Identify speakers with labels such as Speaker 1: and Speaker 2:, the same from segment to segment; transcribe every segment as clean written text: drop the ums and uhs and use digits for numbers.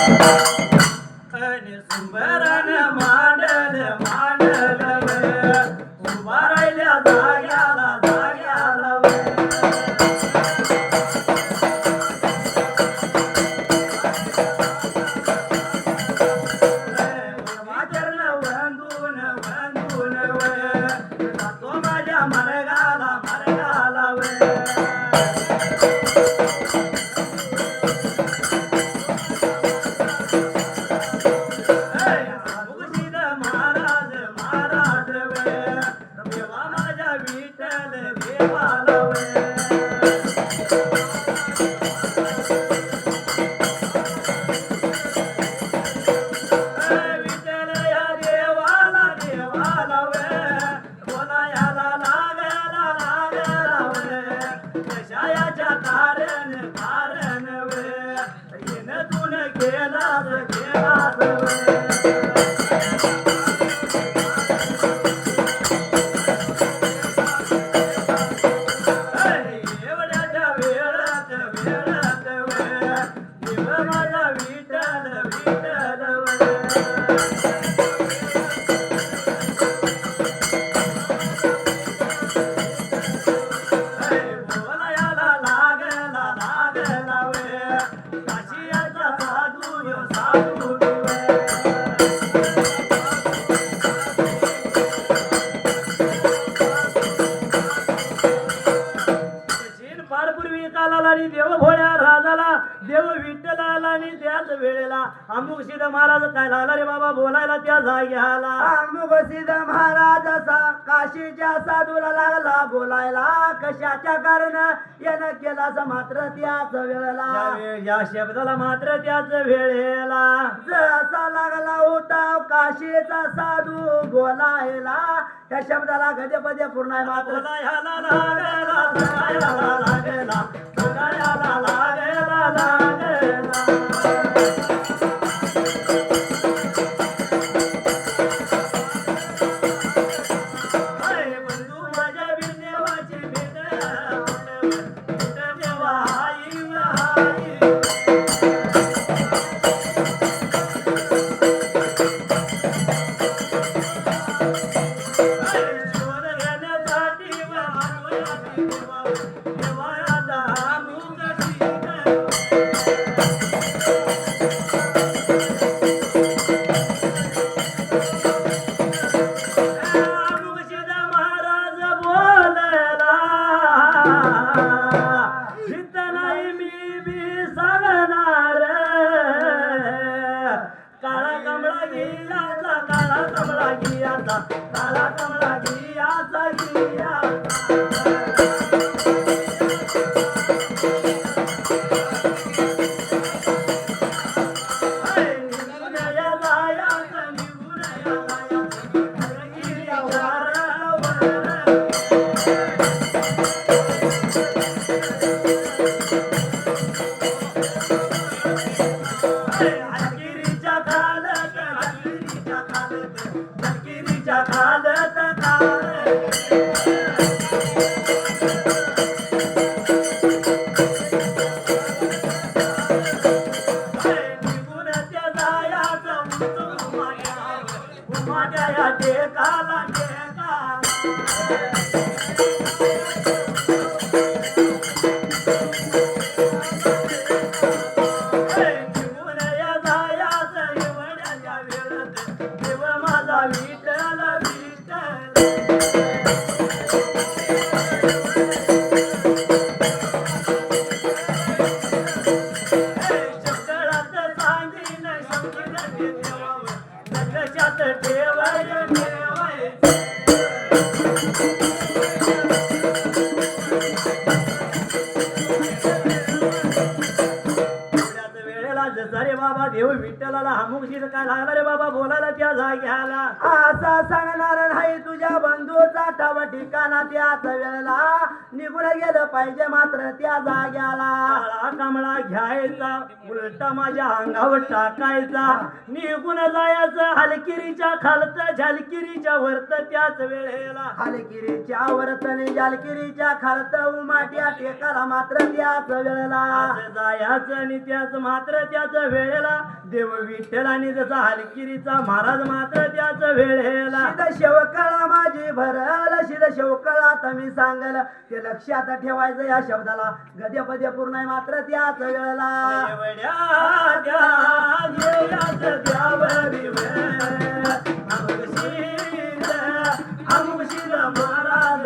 Speaker 1: आणि सुंबरान मांडल मांडल उभा राहिल्या जाग्याला जाग्याला माझ्याला वंदून वंदून जातो माझ्या मरगाला मरगाला देव भोळ्या राजाला देव विठ्ठलाला आणि त्याच वेळेला अमुक सिद्ध महाराज काय लागला रे बाबा बोलायला त्या जाग्याला
Speaker 2: अमुक सिद्ध महाराज काशीच्या साधूला लागला बोलायला कशाच्या कारण यानं केला मात्र त्याच वेळेला
Speaker 1: या शब्दाला मात्र त्याच वेळेला
Speaker 2: जसा लागला होता काशीचा साधू बोलायला त्या शब्दाला गजपदे पूर्ण आहे मात्र
Speaker 1: बोलायला लागला बोलायला लागला बोलायला लागला लागला काला कमला गियाचा गिया रे बाबा देव विठ्ठलाला हमुकशीर काय लागला रे बाबा बोलायला त्या जाग्याला
Speaker 2: असा सांगणार नाही तुझ्या बंधूचा ठाव ठिकाणा त्याच वेळेला निघून गेलं पाहिजे मात्र त्या जाग्याला
Speaker 1: काळा कमळा घ्यायचा उलटा माझ्या अंगावर टाकायचा निघून जायचं हलकिरीच्या खालत झलकिरीच्या वरत त्याच वेळेला
Speaker 2: हलकिरीच्या वरत आणि झलकिरीच्या खालत उमाट्या टेकाला मात्र त्याच वेळेला
Speaker 1: जायचं आणि त्याच मात्र त्याच वेळेला देव विठ्ठलाने जसा हलकिरीचा महाराज मात्र त्याच वेळेला
Speaker 2: शिद शेवकळा माझी भरल शिद शेवकळा आता मी सांगल ते लक्षात ठेवायचं या शब्दाला गद्य पद्य पूर्ण आहे मात्र त्याच वेळेला
Speaker 1: एवढ्या द्यायाच द्यावरी वेळ अमुशील महाराज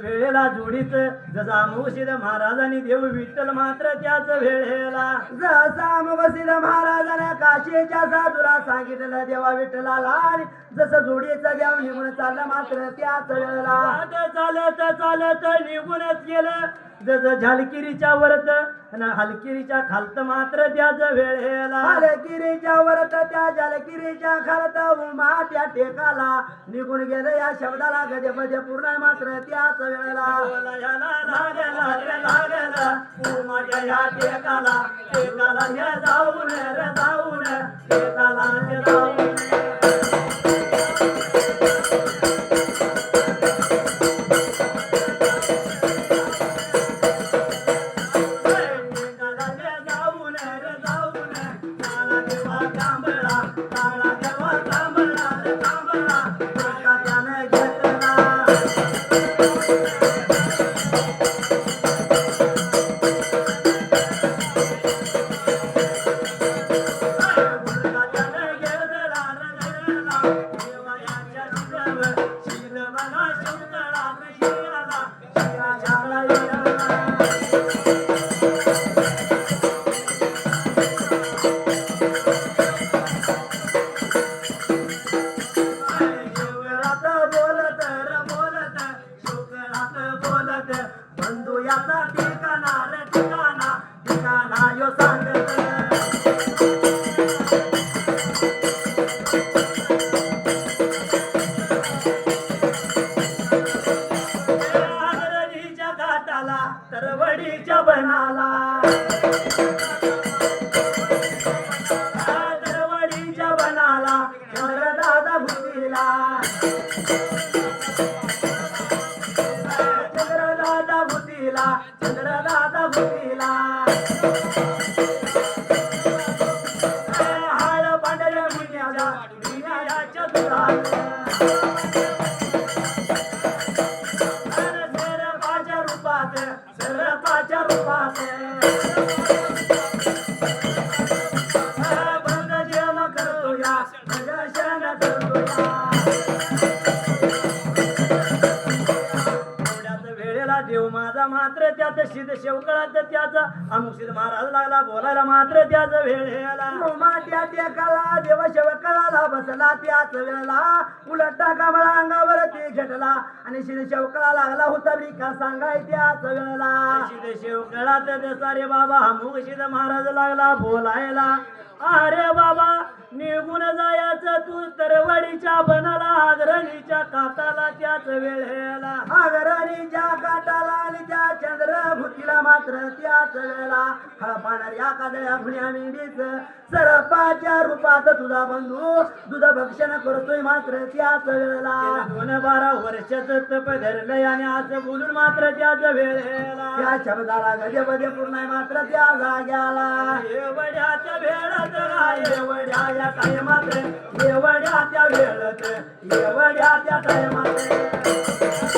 Speaker 1: वेळेला जोडीत जसा मुशीद महाराजांनी देव विठ्ठल मात्र त्याच वेळेला
Speaker 2: जसा मुगसिद महाराजाने काशीच्या साधूला सांगितलं देवा विठ्ठलाला आणि जसं जोडीचं देव निघून चाललं मात्र त्याच वेळेला
Speaker 1: चालत चालत निघूनच गेलं जसं झालकिरीच्या वरत आणि हलकिरीच्या खालत मात्र त्याच वेळेला
Speaker 2: हलकिरीच्या वरत त्या जलकिरीच्या खालत उमा त्या टेकाला निघून गेलं या शब्दाला गदे मध्ये पूर्ण आहे मात्र त्याच वेळेला
Speaker 1: माझ्या या टेकाला टेकाला हे जाऊन रे जाऊन टेकाला हे जाऊन
Speaker 2: बंधू याचा ठिकाणा रे ठिकाणा ठिकाणा यो सांगत
Speaker 1: घाटाला तरवडीच्या बनाला तरवडीच्या बनाला चंद्रदादा भुतीला चंद्रदादा भुतीला चंद्रदादा भुतीला हाळ पांढऱ्या मुन्याच्या विनायाच्या दुरात सर्पाच्या रूपात बंद जेम करतो या प्रदर्शन करतो या एवढ्याच वेळेला देव माझा मात्र त्यात शिद शेवकळात त्याचा अमुक्षित महाराज लागला बोलायला मात्र त्याच वेळेला
Speaker 2: माट्या टेकाला देव शेवकळाला बसला त्याच वेळेला उलटा कमळा अंगावर ते झटला आणि शिर शेवकळा लागला होता का सांगाय त्याच वेळेला
Speaker 1: शिद शेवकळात सारे बाबा अमुक्षित महाराज लागला बोलायला अरे बाबा निघून जायचं तू तरवडीच्या बनाला अग्रणीच्या काताला त्याच वेळेला
Speaker 2: अग्रणीच्या काटाला आणि त्या चंद्रभूतीला मात्र त्याच वेळेला हळपाणाऱ्या कादळ्या फुण्या मेंढीच सरपाच्या रूपात तुझा बंधू दूध भक्षण करतोय मात्र त्याच वेळेला
Speaker 1: 12 वर्षाचं तप धरलंय आणि असं बोलून मात्र त्याच वेळेला
Speaker 2: त्या शब्दाला गजेमध्ये पूर्ण आहे मात्र त्या जाग्याला
Speaker 1: एवढ्याच्या वेळात एवढ्या या काय मात्र एवढ्या त्या वेळात एवढ्या त्या काय मात्र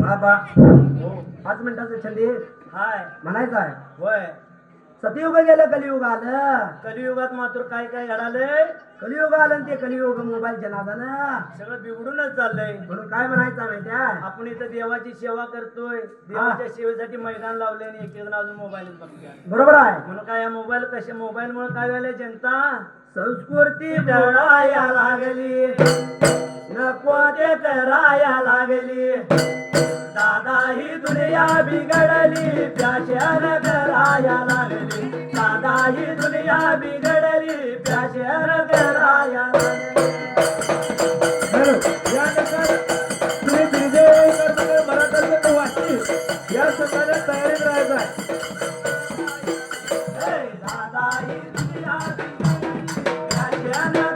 Speaker 2: बाबा 5 मिनिटाचं छंदी
Speaker 1: हाय
Speaker 2: म्हणायचं आहे
Speaker 1: होय
Speaker 2: सतयुग गेलं कलियुग आलं
Speaker 1: कलियुगात मात्र काय काय घडालंय
Speaker 2: कलियुग आलं आणि ते कलियुग मोबाईलच्या नादानं
Speaker 1: सगळं बिघडूनच चाललंय
Speaker 2: म्हणून काय म्हणायचं माहिती आहे
Speaker 1: आपण इथं देवाची सेवा करतोय देवाच्या सेवेसाठी मैदान लावले आणि एक जण अजून मोबाईल बघतोय
Speaker 2: बरोबर आहे
Speaker 1: म्हणून काय या मोबाईल मुळे काय व्हायला जनता
Speaker 2: संस्कृती ढळाया लागली नको ते कराया लागली दादा ही दुनिया बिघडली प्याशर कराया लागली दादा ही दुनिया बिघडली प्याशर कराया लागली या सगळ्या तयारीत राहायचं आहे दादा ही दुनिया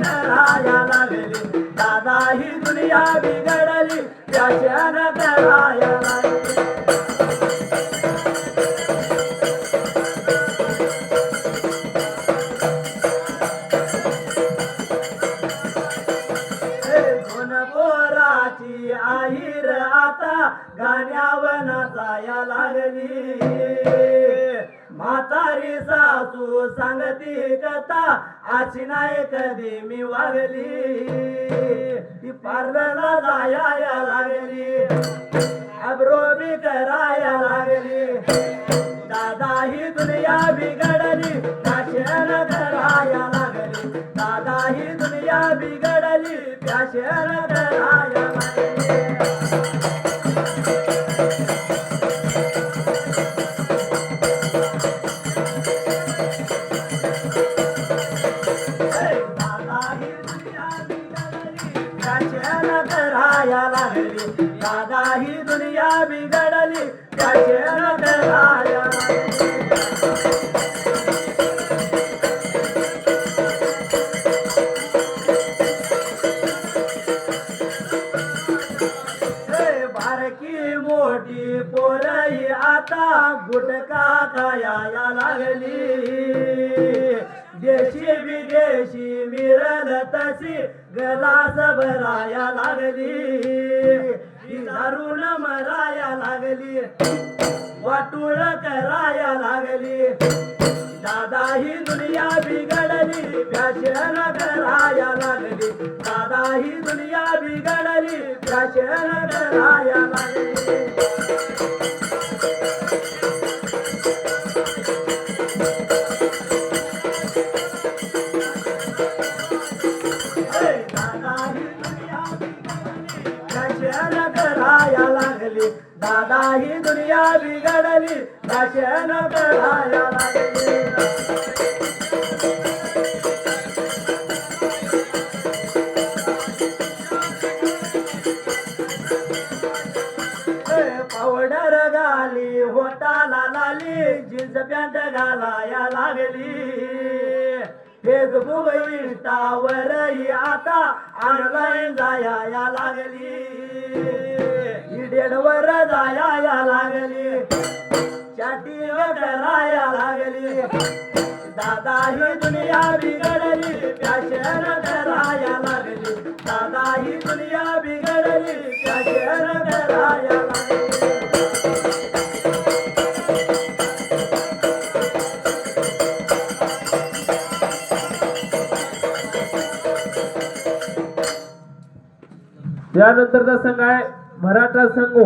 Speaker 2: कराया लागली दादा ही दुनिया बिघडली प्याशर कराया लागली पोराची आहिर आता गाण्यावर नाचाया लागली म्हातारी सासू सांगती कथा आची नाही कधी मी वागली ती पार्लरला जाया लागली अब्रो बी कराया लागली दादा ही दुनिया बिघडली प्याशर कराया लागली दादा ही दुनिया बिघडली प्याशर कराया लागली दादा ही दुनिया बिघडली प्याशर कराया बारकी मोठी पोरही आता गुटखा खाया लागली देशी विदेशी मिळल तशी गलास भराया लागली दारुण मराया लागली वाटूळ कराया लागली दादा ही दुनिया बिघडली प्याशर कराया लागली दादा ही दुनिया बिघडली प्याशर कराया लागली दादा ही दुनिया बिघडली प्याशर कराया लागली पावडर घाली होटाला लाली जीन्स पॅन्ट घालाया लागली फेज
Speaker 1: फेसबुक इंस्टावर ही आता ऑनलाईन जाया लागली डेडवर जाया लागली चॅटिंग कराया लागली दादा ही दुनिया बिघडली फॅशन कराया लागली दादा ही दुनिया बिघडली फॅशन कराया लागली
Speaker 3: यानंतरचा संघ आहे मराठा संघ